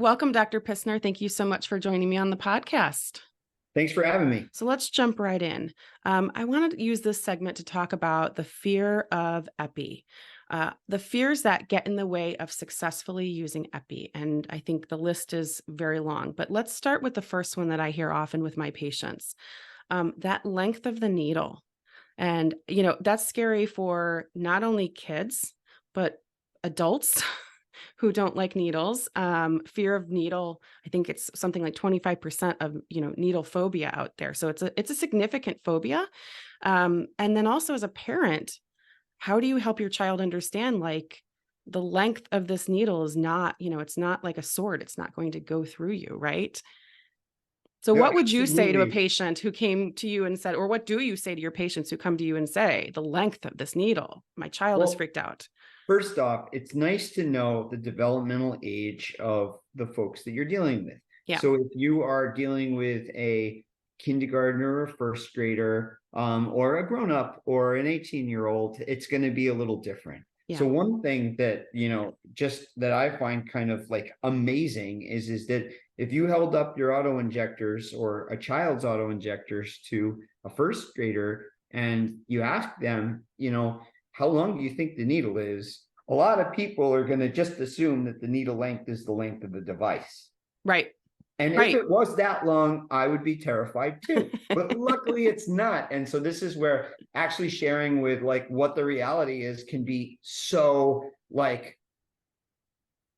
Welcome, Dr. Pissner. Thank you so much for joining me on the podcast. Thanks for having me. So let's jump right in. I wanted to use this segment to talk about the fear of epi, the fears that get in the way of successfully using epi. And I think the list is very long, but let's start with the first one that I hear often with my patients, that length of the needle. And, that's scary for not only kids, but adults who don't like needles. Fear of needle, I think it's something like 25% of, needle phobia out there. So it's a significant phobia. And then also as a parent, how do you help your child understand like the length of this needle is not, it's not like a sword. It's not going to go through you, right? So No, what would you say to a absolutely. patient who came to you and said, or what do you say to your patients who come to you and say, the length of this needle, my child is Well, freaked out? first off, it's nice to know the developmental age of the folks that you're dealing with. Yeah. So if you are dealing with a kindergartner or first grader, or a grown-up or an 18-year-old, it's going to be a little different. Yeah. So one thing that, just that I find kind of like amazing is that if you held up your auto injectors or a child's auto injectors to a first grader and you ask them, how long do you think the needle is? A lot of people are going to just assume that the needle length is the length of the device. Right. And if it was that long, I would be terrified too. But luckily it's not. And so this is where actually sharing with like what the reality is can be so like,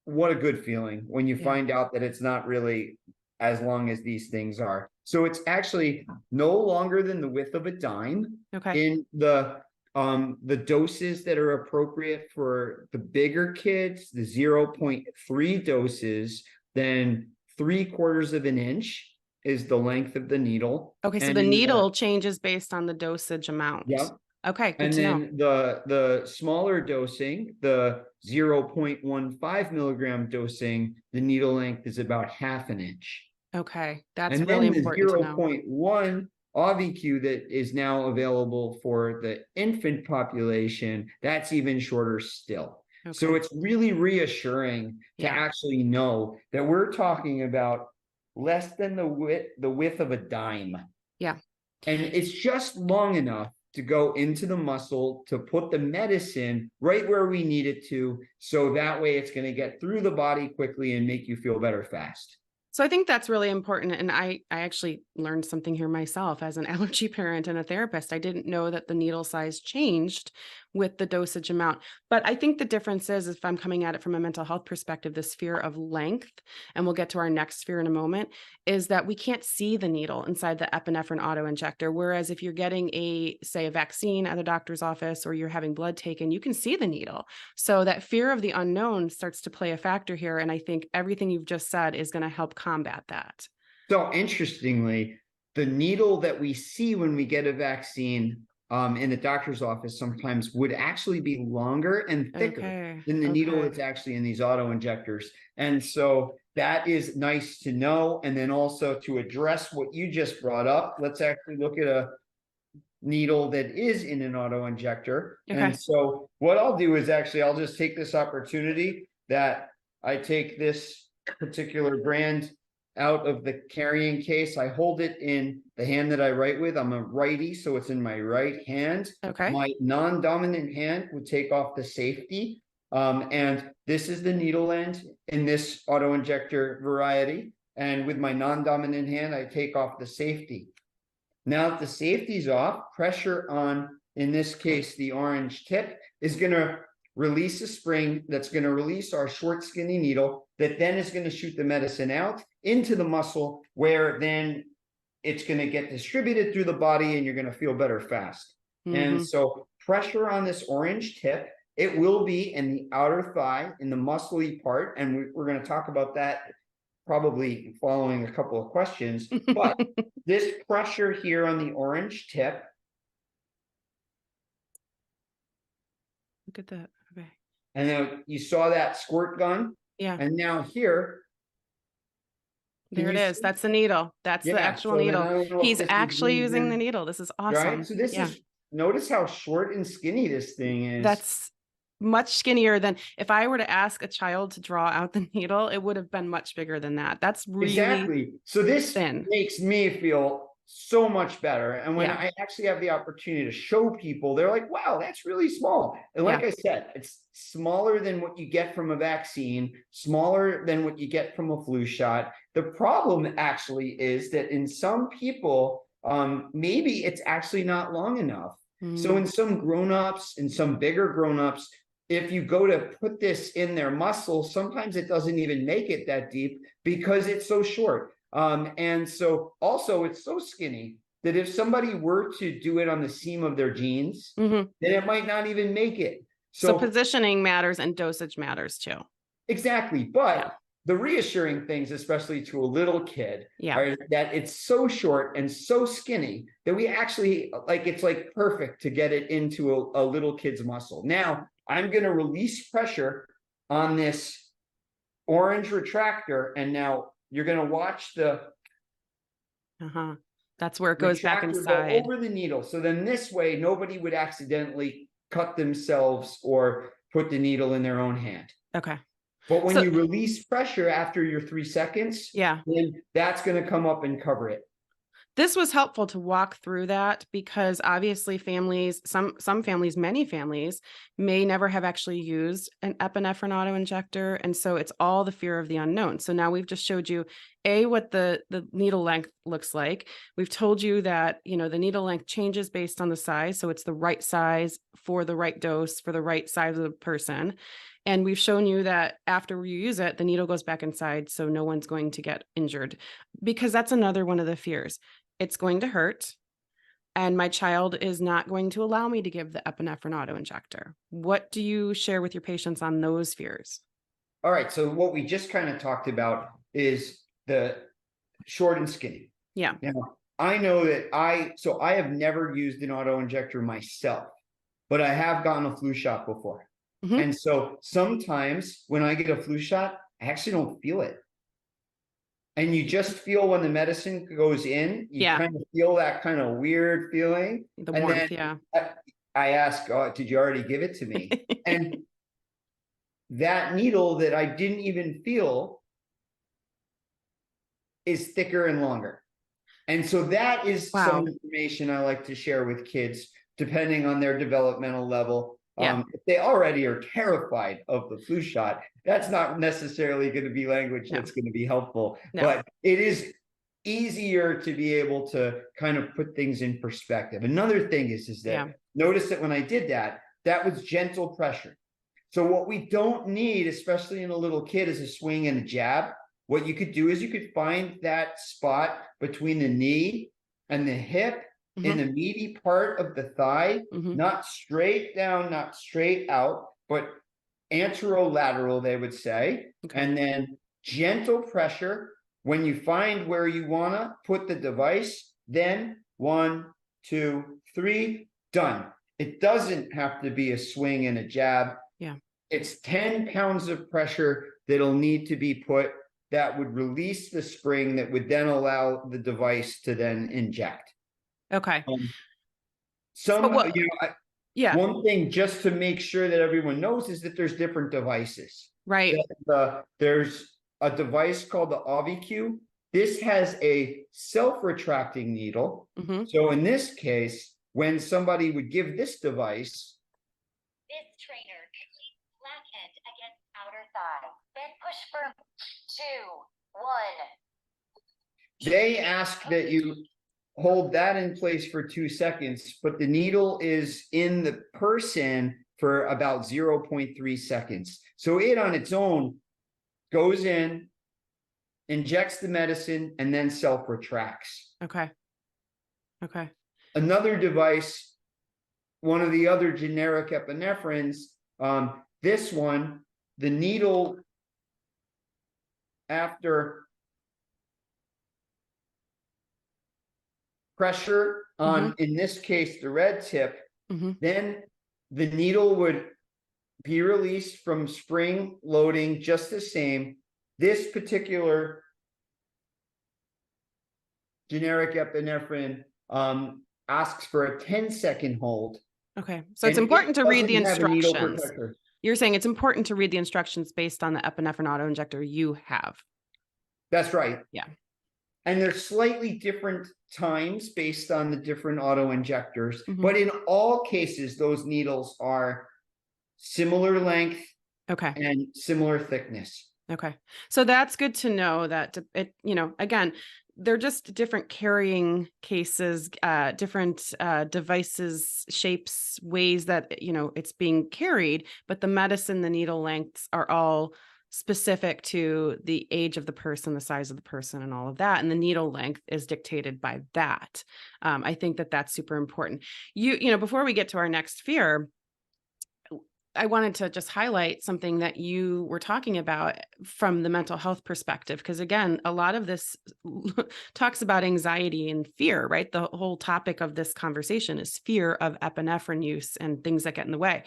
what a good feeling when you find out that it's not really as long as these things are. So it's actually no longer than the width of a dime. Okay. In the doses that are appropriate for the bigger kids, the 0.3 doses, then 3/4 of an inch is the length of the needle. Okay, so And the in needle changes based on the dosage amount. yeah. Okay, good And to know. then the smaller dosing, the 0.15 milligram dosing, the needle length is about half an inch. Okay, that's And really then the important to know. 0.1 AVQ that is now available for the infant population, that's even shorter still. So Okay. it's really reassuring to Yeah. actually know that we're talking about less than the width of a dime. Yeah. And it's just long enough to go into the muscle to put the medicine right where we need it to. So that way it's going to get through the body quickly and make you feel better fast. So I think that's really important. And I actually learned something here myself as an allergy parent and a therapist. I didn't know that the needle size changed with the dosage amount. But I think the difference is if I'm coming at it from a mental health perspective, this fear of length, and we'll get to our next fear in a moment, is that we can't see the needle inside the epinephrine auto injector. Whereas if you're getting say a vaccine at the doctor's office or you're having blood taken, you can see the needle. So that fear of the unknown starts to play a factor here. And I think everything you've just said is going to help combat that. So interestingly, the needle that we see when we get a vaccine in the doctor's office sometimes would actually be longer and thicker than the needle that's actually in these auto injectors. And so that is nice to know. And then also to address what you just brought up, let's actually look at a needle that is in an auto injector. And so what I'll do is actually, I'll just take this opportunity that I take this particular brand out of the carrying case. I hold it in the hand that I write with. I'm a righty, so it's in my right hand. My non-dominant hand would take off the safety. And this is the needle end in this auto injector variety. And with my non-dominant hand, I take off the safety. Now that the safety's off, pressure on, in this case, the orange tip is going to release a spring that's going to release our short, skinny needle that then is going to shoot the medicine out into the muscle where then it's going to get distributed through the body and you're going to feel better fast. And so pressure on this orange tip, it will be in the outer thigh, in the muscly part. And we're going to talk about that probably following a couple of questions. But this pressure here on the orange tip. Look at that. Okay. And then you saw that squirt gun. Yeah. And now here. There it is. That's the needle. That's the actual needle. He's actually using the needle. This is awesome. Right. So this is, notice how short and skinny this thing is. much skinnier than if I were to ask a child to draw out the needle, it would have been much bigger than that. That's really Exactly. So this thin. makes me feel so much better. And when Yeah. I actually have the opportunity to show people, they're like, wow, that's really small. And like Yeah. I said, it's smaller than what you get from a vaccine, smaller than what you get from a flu shot. The problem actually is that in some people, maybe it's actually not long enough. So Mm. in some grown-ups, in some bigger grown-ups, if you go to put this in their muscle, sometimes it doesn't even make it that deep because it's so short. And so also it's so skinny that if somebody were to do it on the seam of their jeans, Hmm. then it might not even make it. So So positioning matters and dosage matters too. exactly. Yeah. But the reassuring things, especially to a little kid, Yeah. are that it's so short and so skinny that we actually like it's like perfect to get it into a little kid's muscle. Now, I'm going to release pressure on this orange retractor, and now you're going to watch the Uh-huh. That's where it goes back retractor go inside. over the needle. So then this way, nobody would accidentally cut themselves or put the needle in their own hand. Okay. But when So you release pressure after your 3 seconds, yeah, then that's going to come up and cover it. this was helpful to walk through that because obviously families, some families, many families may never have actually used an epinephrine autoinjector, and so it's all the fear of the unknown. So now we've just showed you what the needle length looks like. We've told you that, the needle length changes based on the size, so it's the right size for the right dose for the right size of the person. And we've shown you that after you use it, the needle goes back inside, so no one's going to get injured, because that's another one of the fears. It's going to hurt, and my child is not going to allow me to give the epinephrine autoinjector. What do you share with your patients on those fears? All right. So what we just kind of talked about is the short and skinny. Yeah. Now, I know that I have never used an autoinjector myself, but I have gotten a flu shot before. Hmm. And so sometimes when I get a flu shot, I actually don't feel it. And you just feel when the medicine goes in, you Yeah. kind of feel that kind of weird feeling. The And then warmth. Yeah. I ask, oh, did you already give it to me? And that needle that I didn't even feel is thicker and longer. And so that is some Wow. information I like to share with kids, depending on their developmental level. Yeah. If they already are terrified of the flu shot, that's not necessarily going to be language No. that's going to be helpful, No. but it is easier to be able to kind of put things in perspective. Another thing is that Yeah. notice that when I did that, that was gentle pressure. So what we don't need, especially in a little kid, is a swing and a jab. What you could do is you could find that spot between the knee and the hip in Hmm. the meaty part of the thigh, Hmm. not straight down, not straight out, but anterolateral, they would say. Okay. And then gentle pressure. When you find where you want to put the device, then 1, 2, 3, done. It doesn't have to be a swing and a jab. Yeah. It's 10 pounds of pressure that'll need to be put that would release the spring that would then allow the device to then inject. Okay. So Some, what? Yeah. one thing just to make sure that everyone knows is that there's different devices. Right. There's a device called the AviQ. This has a self-retracting needle. Hmm. So in this case, when somebody would give this device, this trainer keeps flat end against outer thigh. Then push firm. 2, 1. they ask that you hold that in place for 2 seconds, but the needle is in the person for about 0.3 seconds. So it on its own goes in, injects the medicine, and then self-retracts. Okay. Okay. Another device, one of the other generic epinephrines, this one, the needle after pressure on, in this case, the red tip, then the needle would be released from spring loading just the same. This particular generic epinephrine asks for a 10-second hold. Okay. So it's important to read the Doesn't have a needle instructions. protector. You're saying it's important to read the instructions based on the epinephrine autoinjector you have. That's right. Yeah. And they're slightly different times based on the different autoinjectors, but in all cases, those needles are similar length and similar thickness. Okay. So that's good to know that it, again, they're just different carrying cases, different devices, shapes, ways that, it's being carried, but the medicine, the needle lengths are all specific to the age of the person, the size of the person, and all of that. And the needle length is dictated by that. I think that that's super important. Before we get to our next fear, I wanted to just highlight something that you were talking about from the mental health perspective, because again, a lot of this talks about anxiety and fear, right? The whole topic of this conversation is fear of epinephrine use and things that get in the way.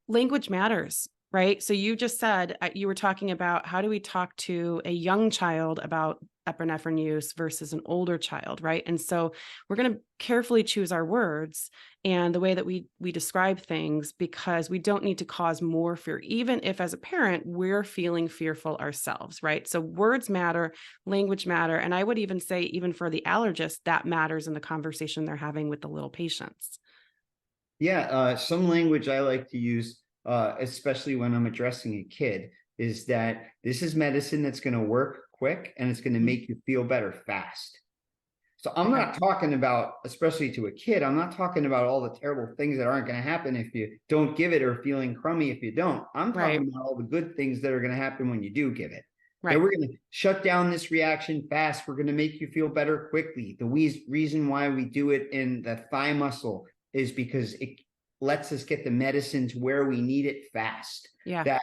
Language matters, right? So you just said you were talking about how do we talk to a young child about epinephrine use versus an older child, right? And so we're going to carefully choose our words and the way that we describe things, because we don't need to cause more fear, even if as a parent we're feeling fearful ourselves, right? So words matter, language matter, and I would even say, even for the allergist, that matters in the conversation they're having with the little patients. Yeah, some language I like to use, especially when I'm addressing a kid, is that this is medicine that's going to work quick and it's going to make you feel better fast. So I'm not talking about, especially to a kid, I'm not talking about all the terrible things that aren't going to happen if you don't give it, or feeling crummy if you don't. I'm talking about all the good things that are going to happen when you do give it. Right. That we're going to shut down this reaction fast. We're going to make you feel better quickly. The reason why we do it in the thigh muscle is because it lets us get the medicine to where we need it fast. Yeah. That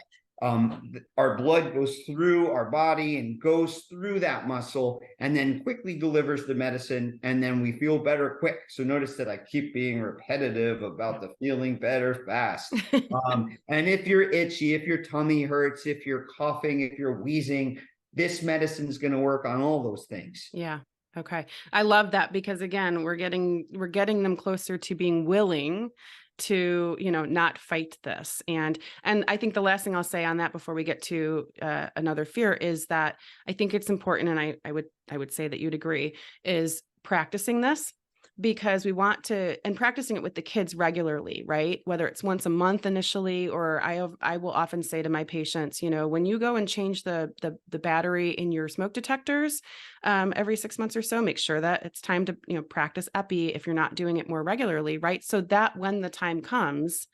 our blood goes through our body and goes through that muscle and then quickly delivers the medicine, and then we feel better quick. So notice that I keep being repetitive about the feeling better fast. And if you're itchy, if your tummy hurts, if you're coughing, if you're wheezing, this medicine is going to work on all those things. Yeah. Okay. I love that, because again, we're getting them closer to being willing to, not fight this. And I think the last thing I'll say on that before we get to another fear is that I think it's important, and I would say that you'd agree, is practicing this, because we want to, and practicing it with the kids regularly, right? Whether it's once a month initially, or I will often say to my patients, when you go and change the battery in your smoke detectors every 6 months or so, make sure that it's time to, practice epi if you're not doing it more regularly, right? So that when the time comes,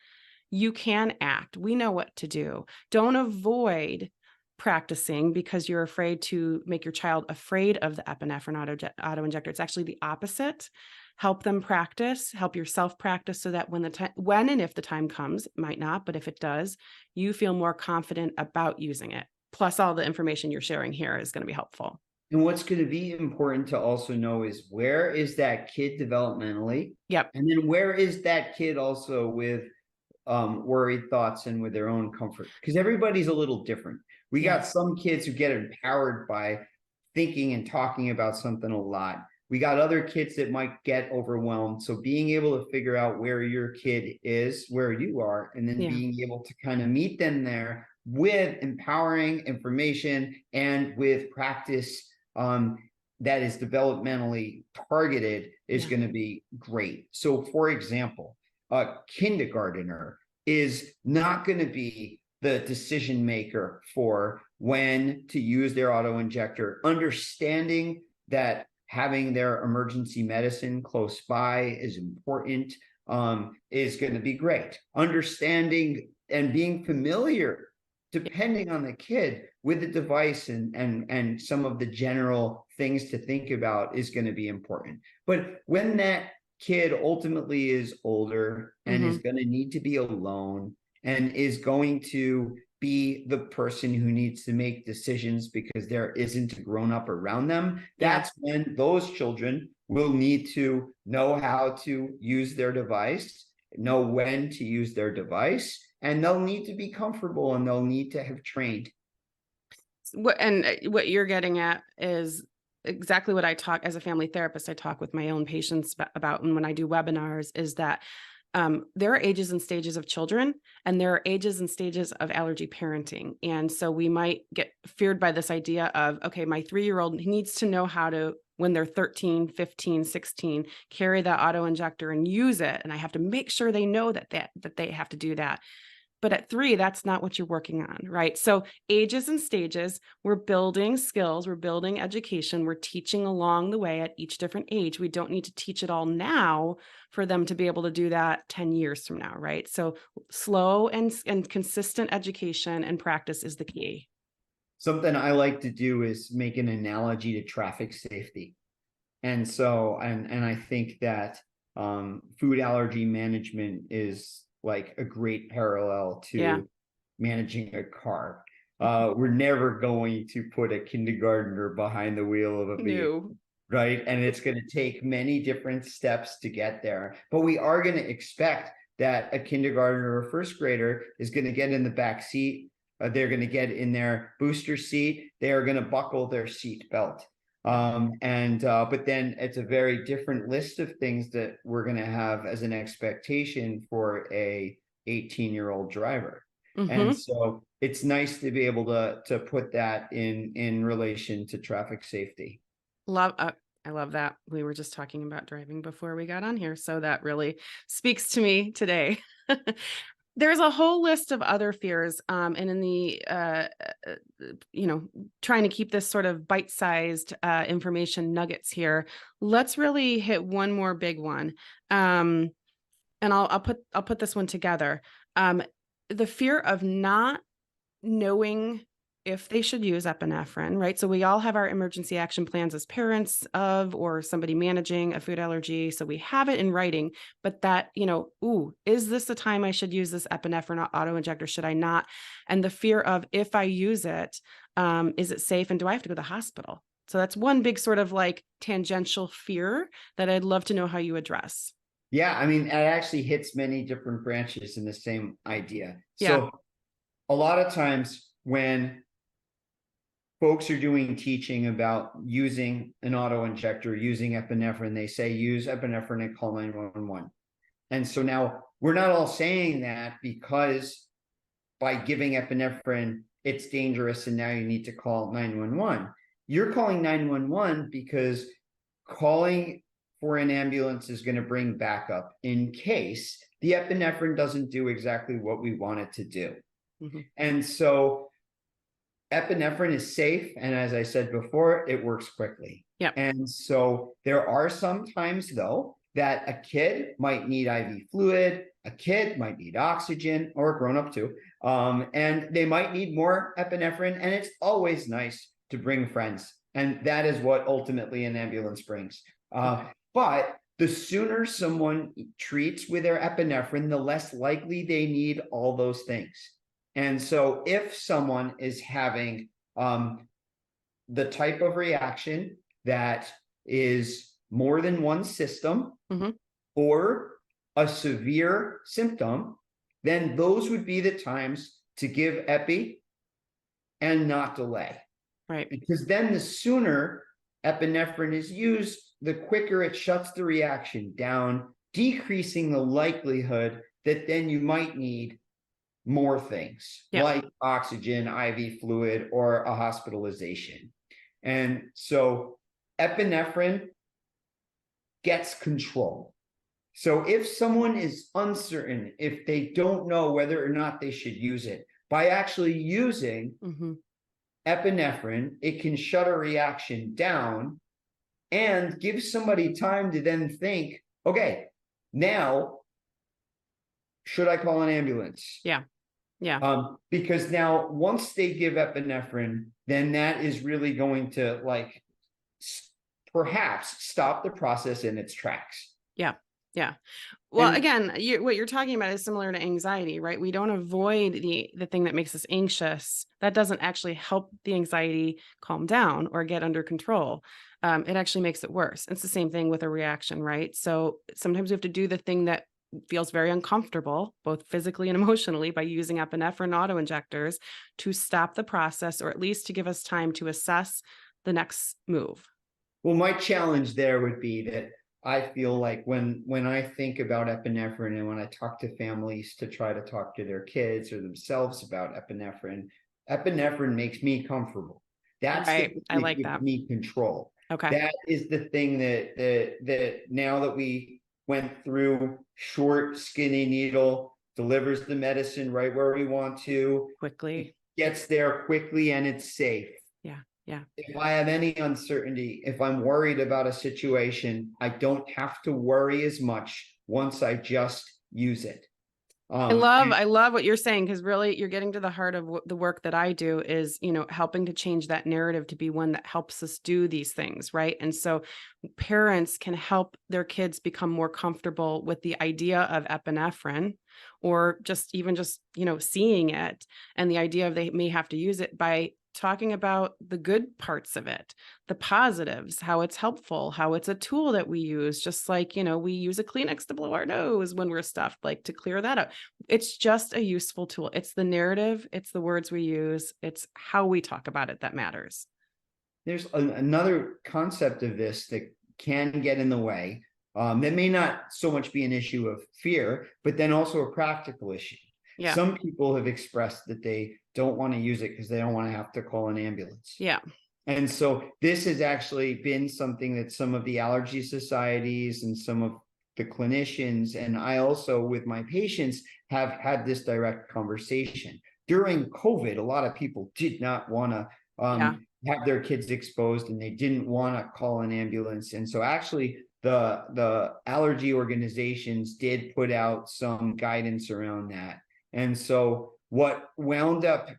you can act. We know what to do. Don't avoid practicing because you're afraid to make your child afraid of the epinephrine auto-injector. It's actually the opposite. Help them practice, help yourself practice, so that when and if the time comes, it might not, but if it does, you feel more confident about using it. Plus all the information you're sharing here is going to be helpful. And what's going to be important to also know is, where is that kid developmentally? Yep. And then where is that kid also with worried thoughts and with their own comfort? Because everybody's a little different. We got some kids who get empowered by thinking and talking about something a lot. We got other kids that might get overwhelmed. So being able to figure out where your kid is, where you are, and then being able to kind of meet them there with empowering information and with practice that is developmentally targeted is going to be great. So for example, a kindergartner is not going to be the decision maker for when to use their auto-injector. Understanding that having their emergency medicine close by is important, is going to be great. Understanding and being familiar, depending on the kid, with the device and some of the general things to think about is going to be important. But when that kid ultimately is older and is going to need to be alone and is going to be the person who needs to make decisions because there isn't a grown-up around them, that's when those children will need to know how to use their device, know when to use their device, and they'll need to be comfortable and they'll need to have trained. What you're getting at is exactly what I talk as a family therapist. I talk with my own patients about, and when I do webinars, is that there are ages and stages of children, and there are ages and stages of allergy parenting. And so we might get feared by this idea of, okay, my 3-year-old needs to know how to, when they're 13, 15, 16, carry that auto injector and use it. And I have to make sure they know that they have to do that. But at 3, that's not what you're working on, right? So ages and stages, we're building skills, we're building education, we're teaching along the way at each different age. We don't need to teach it all now for them to be able to do that 10 years from now, right? So slow and consistent education and practice is the key. Something I like to do is make an analogy to traffic safety. And so, and I think that food allergy management is like a great parallel to managing a car. We're never going to put a kindergartner behind the wheel of a vehicle, right? And it's going to take many different steps to get there. But we are going to expect that a kindergartner or first grader is going to get in the back seat. They're going to get in their booster seat. They are going to buckle their seat belt. But then it's a very different list of things that we're going to have as an expectation for a 18-year-old driver. And so it's nice to be able to put that in relation to traffic safety. I love that. We were just talking about driving before we got on here, so that really speaks to me today. There's a whole list of other fears, and in the, trying to keep this sort of bite-sized information nuggets here, let's really hit one more big one. And I'll put this one together. The fear of not knowing if they should use epinephrine, right? So we all have our emergency action plans as parents of, or somebody managing a food allergy. So we have it in writing, but that, is this the time I should use this epinephrine auto injector? Should I not? And the fear of, if I use it, is it safe? And do I have to go to the hospital? So that's one big sort of like tangential fear that I'd love to know how you address. Yeah, I mean, it actually hits many different branches in the same idea. Yeah. So a lot of times when folks are doing teaching about using an auto injector, using epinephrine, they say use epinephrine and call 911. And so now we're not all saying that because by giving epinephrine, it's dangerous and now you need to call 911. You're calling 911 because calling for an ambulance is going to bring backup in case the epinephrine doesn't do exactly what we want it to do. And so epinephrine is safe. And as I said before, it works quickly. And so there are some times, though, that a kid might need IV fluid, a kid might need oxygen, or a grown-up too. And they might need more epinephrine. And it's always nice to bring friends. And that is what ultimately an ambulance brings. But the sooner someone treats with their epinephrine, the less likely they need all those things. And so if someone is having the type of reaction that is more than one system or a severe symptom, then those would be the times to give epi and not delay. Right. Because then the sooner epinephrine is used, the quicker it shuts the reaction down, decreasing the likelihood that then you might need more things like oxygen, IV fluid, or a hospitalization. And so epinephrine gets control. So if someone is uncertain, if they don't know whether or not they should use it, by actually using epinephrine, it can shut a reaction down and give somebody time to then think, okay, now should I call an ambulance? Because now once they give epinephrine, then that is really going to perhaps stop the process in its tracks. Well, again, what you're talking about is similar to anxiety, right? We don't avoid the thing that makes us anxious. That doesn't actually help the anxiety calm down or get under control. It actually makes it worse. It's the same thing with a reaction, right? So sometimes we have to do the thing that feels very uncomfortable, both physically and emotionally, by using epinephrine auto injectors to stop the process, or at least to give us time to assess the next move. Well, my challenge there would be that I feel like when I think about epinephrine and when I talk to families to try to talk to their kids or themselves about epinephrine, epinephrine makes me comfortable. That's the Right. thing I that like gives that. me control. Okay. That is the thing that now that we went through short, skinny needle, delivers the medicine right where we want to, Quickly. gets there quickly, and it's safe. Yeah. Yeah. If I have any uncertainty, if I'm worried about a situation, I don't have to worry as much once I just use it. I love what you're saying, because really you're getting to the heart of the work that I do is, helping to change that narrative to be one that helps us do these things. Right. And so parents can help their kids become more comfortable with the idea of epinephrine, or just, seeing it and the idea of they may have to use it by talking about the good parts of it, the positives, how it's helpful, how it's a tool that we use, just like, we use a Kleenex to blow our nose when we're stuffed, like to clear that up. It's just a useful tool. It's the narrative, it's the words we use, it's how we talk about it that matters. There's another concept of this that can get in the way. That may not so much be an issue of fear, but then also a practical issue. Yeah. Some people have expressed that they don't want to use it because they don't want to have to call an ambulance. Yeah. And so this has actually been something that some of the allergy societies and some of the clinicians, and I also with my patients, have had this direct conversation. During COVID, a lot of people did not want to have their kids exposed, and they didn't want to call an ambulance. And so actually the allergy organizations did put out some guidance around that. And so what wound up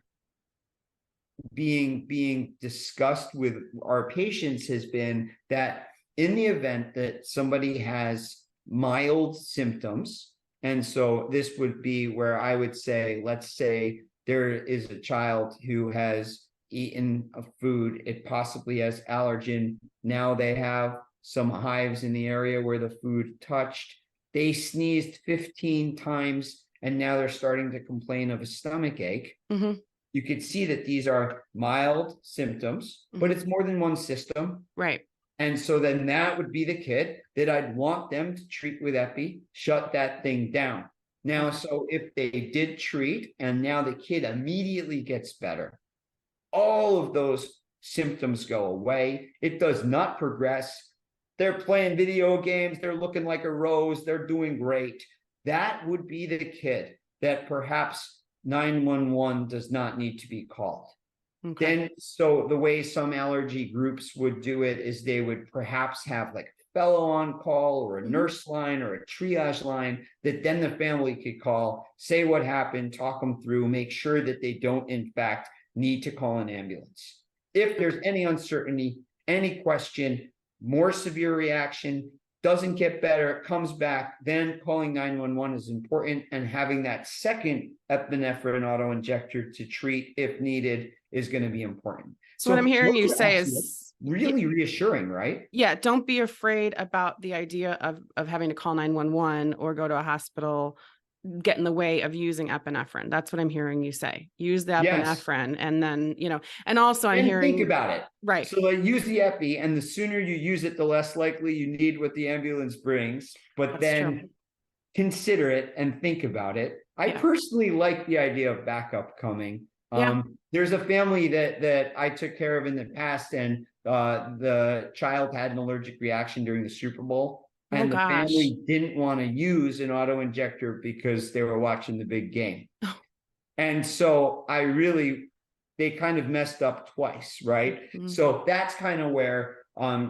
being discussed with our patients has been that in the event that somebody has mild symptoms, and so this would be where I would say, let's say there is a child who has eaten a food, it possibly has allergen, now they have some hives in the area where the food touched, they sneezed 15 times, and now they're starting to complain of a stomach ache. Mm-hmm. You could see that these are mild symptoms, but it's more than one system. Right. And so then that would be the kid that I'd want them to treat with epi, shut that thing down. Now, so if they did treat and now the kid immediately gets better, all of those symptoms go away. It does not progress. They're playing video games. They're looking like a rose. They're doing great. That would be the kid that perhaps 911 does not need to be called. Okay. Then, so the way some allergy groups would do it is they would perhaps have like a fellow on call or a nurse line or a triage line that then the family could call, say what happened, talk them through, make sure that they don't, in fact, need to call an ambulance. If there's any uncertainty, any question, more severe reaction, doesn't get better, comes back, then calling 911 is important, and having that second epinephrine autoinjector to treat if needed is going to be important. So what I'm hearing you say is really reassuring, right? Yeah, don't be afraid about the idea of having to call 911 or go to a hospital, get in the way of using epinephrine. That's what I'm hearing you say. Use the epinephrine, and then, and also I'm hearing, think about it. Right. So like, use the epi, and the sooner you use it, the less likely you need what the ambulance brings. But then consider it and think about it. I personally like the idea of backup coming. There's a family that I took care of in the past, and the child had an allergic reaction during the Super Bowl. And the family didn't want to use an auto injector because they were watching the big game. And so they kind of messed up twice, right? So that's kind of where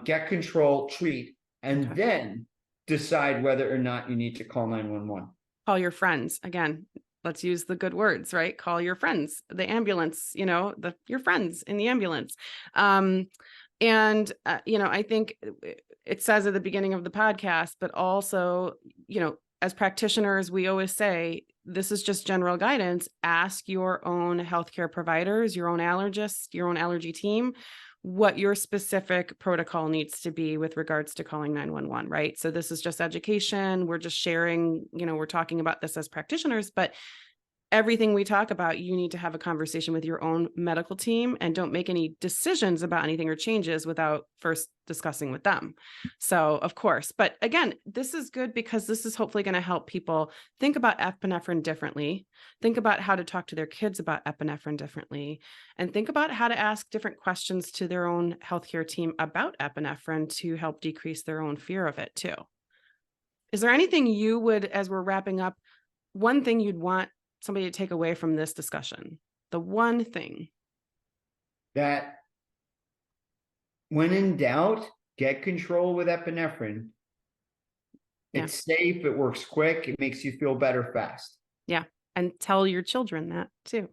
get control, treat, and then decide whether or not you need to call 911. Call your friends. Again, let's use the good words, right? Call your friends, the ambulance, your friends in the ambulance. I think it says at the beginning of the podcast, but also, as practitioners, we always say, this is just general guidance. Ask your own healthcare providers, your own allergist, your own allergy team, what your specific protocol needs to be with regards to calling 911, right? So this is just education. We're just sharing, we're talking about this as practitioners, but everything we talk about, you need to have a conversation with your own medical team, and don't make any decisions about anything or changes without first discussing with them. So, of course, but again, this is good because this is hopefully going to help people think about epinephrine differently, think about how to talk to their kids about epinephrine differently, and think about how to ask different questions to their own healthcare team about epinephrine to help decrease their own fear of it too. Is there anything you would, as we're wrapping up, one thing you'd want somebody to take away from this discussion? The one thing. That when in doubt, get control with epinephrine. Yeah. It's safe, it works quick, it makes you feel better fast. Yeah. And tell your children that too.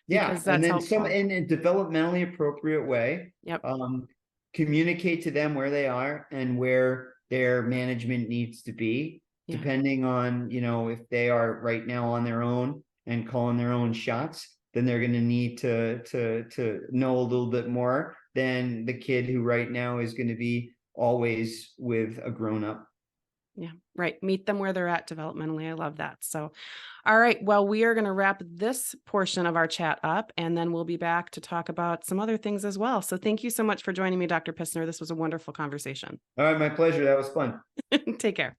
Yeah, Because and that's then helpful. in a developmentally appropriate way. Yep. Communicate to them where they are and where their management needs to be, Yeah. depending on, if they are right now on their own and calling their own shots, then they're going to need to know a little bit more than the kid who right now is going to be always with a grown-up. Yeah, right. Meet them where they're at developmentally. I love that. So, all right. Well, we are going to wrap this portion of our chat up, and then we'll be back to talk about some other things as well. So thank you so much for joining me, Dr. Pissner. This was a wonderful conversation. All right, my pleasure. That was fun. Take care.